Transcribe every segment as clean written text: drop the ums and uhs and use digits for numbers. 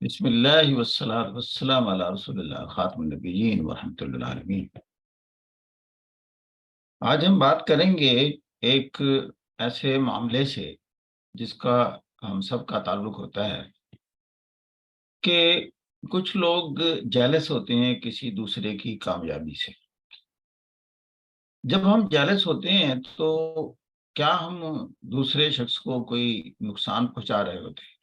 بسم اللہ والصلاة والسلام علی رسول اللہ خاتم النبیین ورحمۃ اللہ العالمین۔ آج ہم بات کریں گے ایک ایسے معاملے سے جس کا ہم سب کا تعلق ہوتا ہے کہ کچھ لوگ جیلس ہوتے ہیں کسی دوسرے کی کامیابی سے۔ جب ہم جیلس ہوتے ہیں تو کیا ہم دوسرے شخص کو کوئی نقصان پہنچا رہے ہوتے ہیں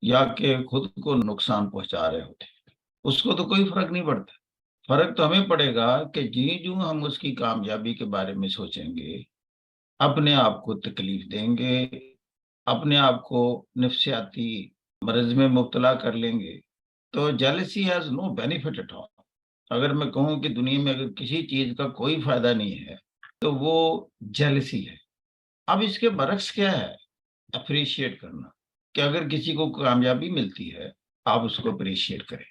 یا کہ خود کو نقصان پہنچا رہے ہوتے ہیں؟ اس کو تو کوئی فرق نہیں پڑتا۔ فرق تو ہمیں پڑے گا کہ جو ہم اس کی کامیابی کے بارے میں سوچیں گے، اپنے آپ کو تکلیف دیں گے، اپنے آپ کو نفسیاتی مرض میں مبتلا کر لیں گے، تو jealousy has no benefit at all. اگر میں کہوں کہ دنیا میں اگر کسی چیز کا کوئی فائدہ نہیں ہے تو وہ جیلسی ہے۔ اب اس کے برعکس کیا ہے؟ اپریشیٹ کرنا، کہ اگر کسی کو کامیابی ملتی ہے آپ اس کو اپریشیٹ کریں۔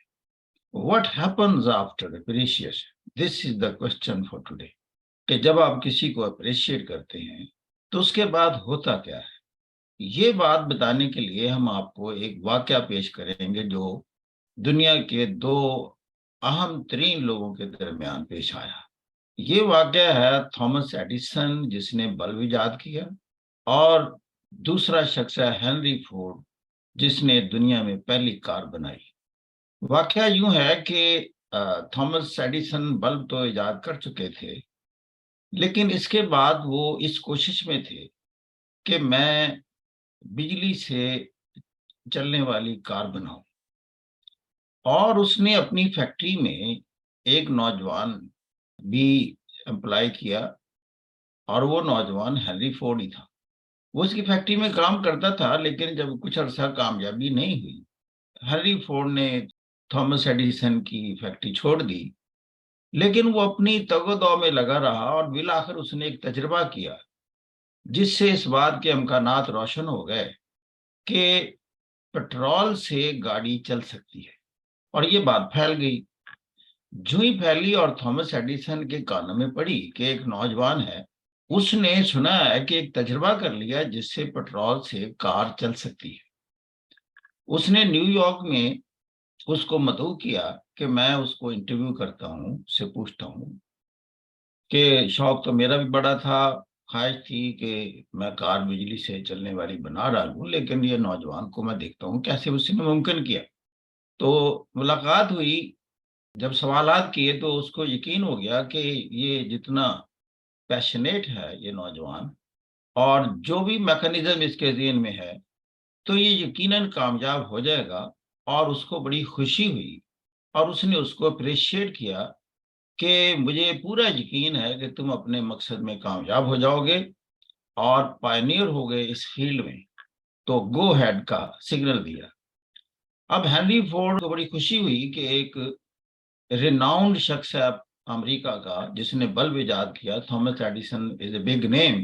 What happens after appreciation? This is the question for today. کہ جب آپ کسی کو اپریشیٹ کرتے ہیں تو اس کے بعد ہوتا کیا ہے؟ یہ بات بتانے کے لیے ہم آپ کو ایک واقعہ پیش کریں گے جو دنیا کے دو اہم ترین لوگوں کے درمیان پیش آیا۔ یہ واقعہ ہے تھامس ایڈیسن جس نے بلب ایجاد کیا، اور دوسرا شخص ہے ہنری فورڈ جس نے دنیا میں پہلی کار بنائی۔ واقعہ یوں ہے کہ تھامس ایڈیسن بلب تو ایجاد کر چکے تھے، لیکن اس کے بعد وہ اس کوشش میں تھے کہ میں بجلی سے چلنے والی کار بناؤں، اور اس نے اپنی فیکٹری میں ایک نوجوان بھی امپلائی کیا، اور وہ نوجوان ہنری فورڈ ہی تھا۔ وہ اس کی فیکٹری میں کام کرتا تھا، لیکن جب کچھ عرصہ کامیابی نہیں ہوئی، ہنری فورڈ نے تھامس ایڈیسن کی فیکٹری چھوڑ دی، لیکن وہ اپنی تگ و دو میں لگا رہا، اور بالآخر اس نے ایک تجربہ کیا جس سے اس بات کے امکانات روشن ہو گئے کہ پٹرول سے گاڑی چل سکتی ہے، اور یہ بات پھیل گئی۔ جو ہی پھیلی اور تھامس ایڈیسن کے کانوں میں پڑی کہ ایک نوجوان ہے، اس نے سنا ہے کہ ایک تجربہ کر لیا جس سے پٹرول سے کار چل سکتی ہے۔ اس نے نیو یارک میں اس کو مدعو کیا کہ میں اس کو انٹرویو کرتا ہوں، اس سے پوچھتا ہوں کہ شوق تو میرا بھی بڑا تھا، خواہش تھی کہ میں کار بجلی سے چلنے والی بنا رہا ہوں، لیکن یہ نوجوان کو میں دیکھتا ہوں کیسے اس نے ممکن کیا۔ تو ملاقات ہوئی، جب سوالات کیے تو اس کو یقین ہو گیا کہ یہ جتنا پیشنیٹ ہے یہ نوجوان، اور جو بھی میکانزم اس کے ذہن میں ہے، تو یہ یقیناً کامیاب ہو جائے گا۔ اور اس کو بڑی خوشی ہوئی، اور اس نے اس کو اپریشیٹ کیا کہ مجھے پورا یقین ہے کہ تم اپنے مقصد میں کامیاب ہو جاؤ گے اور پائنیئر ہو گئے اس فیلڈ میں، تو گو ہیڈ کا سگنل دیا۔ اب ہنری فورڈ کو بڑی خوشی ہوئی کہ ایک ریناؤنڈ شخص ہے امریکہ کا جس نے بلب ایجاد کیا، Thomas Edison is a big name,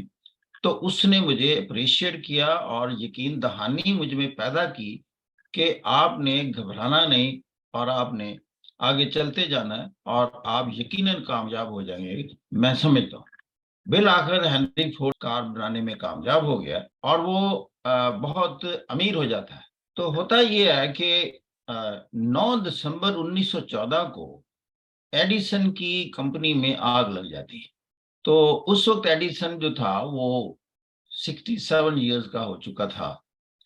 تو اس نے مجھے اپریشیٹ کیا اور یقین دہانی مجھ میں پیدا کی کہ آپ نے گھبرانا نہیں، اور آپ نے آگے چلتے جانا ہے، اور آپ یقیناً کامیاب ہو جائیں گے۔ میں سمجھتا ہوں بالآخر ہنری فورڈ کار بنانے میں کامیاب ہو گیا، اور وہ بہت امیر ہو جاتا ہے۔ تو ہوتا یہ ہے کہ 9 دسمبر 1914 کو ایڈیسن کی کمپنی میں آگ لگ جاتی ہے۔ تو اس وقت ایڈیسن جو تھا وہ 67 ایئرز کا ہو چکا تھا۔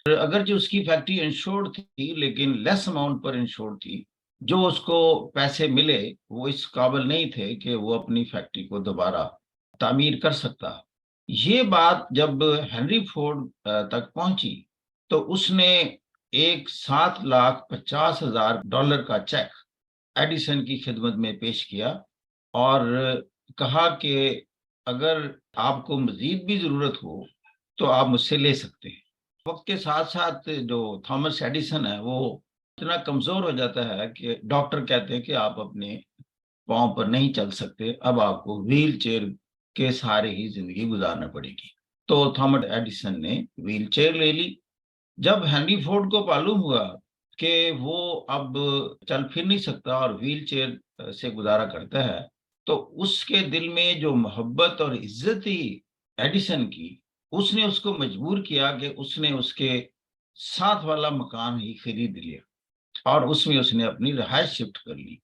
اگرچہ اس کی فیکٹری انشورڈ تھی، لیکن لیس اماؤنٹ پر انشورڈ تھی۔ جو اس کو پیسے ملے وہ اس قابل نہیں تھے کہ وہ اپنی فیکٹری کو دوبارہ تعمیر کر سکتا۔ یہ بات جب ہنری فورڈ تک پہنچی تو اس نے ایک $7,50,000 کا چیک ایڈیسن کی خدمت میں پیش کیا، اور کہا کہ اگر آپ کو مزید بھی ضرورت ہو تو آپ مجھ سے لے سکتے ہیں۔ وقت کے ساتھ ساتھ جو تھامس ایڈیسن ہے وہ اتنا کمزور ہو جاتا ہے کہ ڈاکٹر کہتے ہیں کہ آپ اپنے پاؤں پر نہیں چل سکتے، اب آپ کو ویل چیئر کے سہارے ہی زندگی گزارنا پڑے گی۔ تو تھامس ایڈیسن نے ویل چیئر لے لی۔ جب ہنری فورڈ کو معلوم ہوا کہ وہ اب چل پھر نہیں سکتا اور ویل چیئر سے گزارا کرتا ہے، تو اس کے دل میں جو محبت اور عزت تھی ایڈیسن کی، اس نے اس کو مجبور کیا کہ اس نے اس کے ساتھ والا مکان ہی خرید لیا۔ اور اس میں اس نے اپنی رہائش شفٹ کر لی،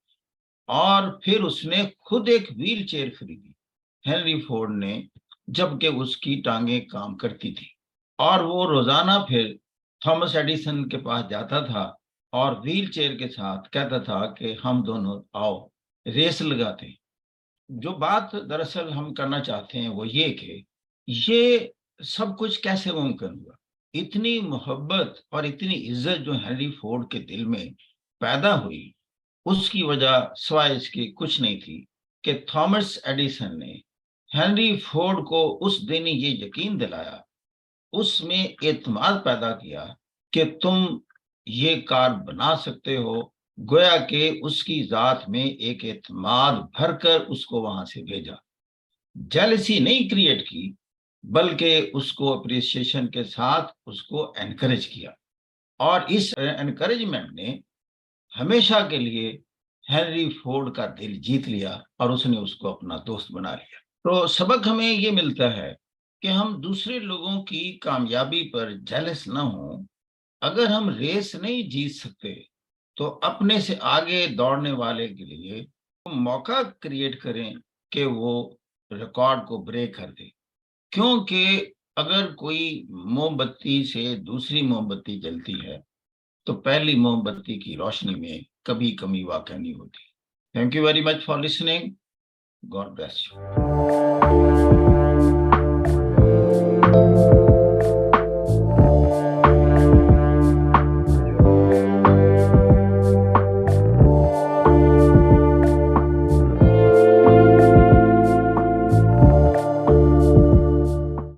اور پھر اس نے خود ایک ویل چیئر خریدی ہنری فورڈ نے، جبکہ اس کی ٹانگیں کام کرتی تھی، اور وہ روزانہ پھر تھامس ایڈیسن کے پاس جاتا تھا اور ویل چیئر کے ساتھ کہتا تھا کہ ہم دونوں آؤ ریس لگاتے ہیں۔ جو بات دراصل ہم کرنا چاہتے ہیں وہ یہ کہ یہ سب کچھ کیسے ممکن ہوا۔ اتنی محبت اور اتنی عزت جو ہنری فورڈ کے دل میں پیدا ہوئی، اس کی وجہ سوائے اس کی کچھ نہیں تھی کہ تھامس ایڈیسن نے ہنری فورڈ کو اس دن یہ یقین دلایا، اس میں اعتماد پیدا کیا کہ تم یہ کار بنا سکتے ہو، گویا کہ اس کی ذات میں ایک اعتماد بھر کر اس کو وہاں سے بھیجا۔ جیلسی نہیں کریٹ کی، بلکہ اس کو اپریسیشن کے ساتھ اس کو انکریج کیا، اور اس انکریجمنٹ نے ہمیشہ کے لیے ہنری فورڈ کا دل جیت لیا اور اس نے اس کو اپنا دوست بنا لیا۔ تو سبق ہمیں یہ ملتا ہے کہ ہم دوسرے لوگوں کی کامیابی پر جیلس نہ ہوں۔ اگر ہم ریس نہیں جیت سکتے تو اپنے سے آگے دوڑنے والے کے لیے موقع کریٹ کریں کہ وہ ریکارڈ کو بریک کر دے، کیونکہ اگر کوئی موم بتی سے دوسری موم بتی جلتی ہے تو پہلی موم بتی کی روشنی میں کبھی کمی واقع نہیں ہوتی۔ Thank you very much for listening. God bless you.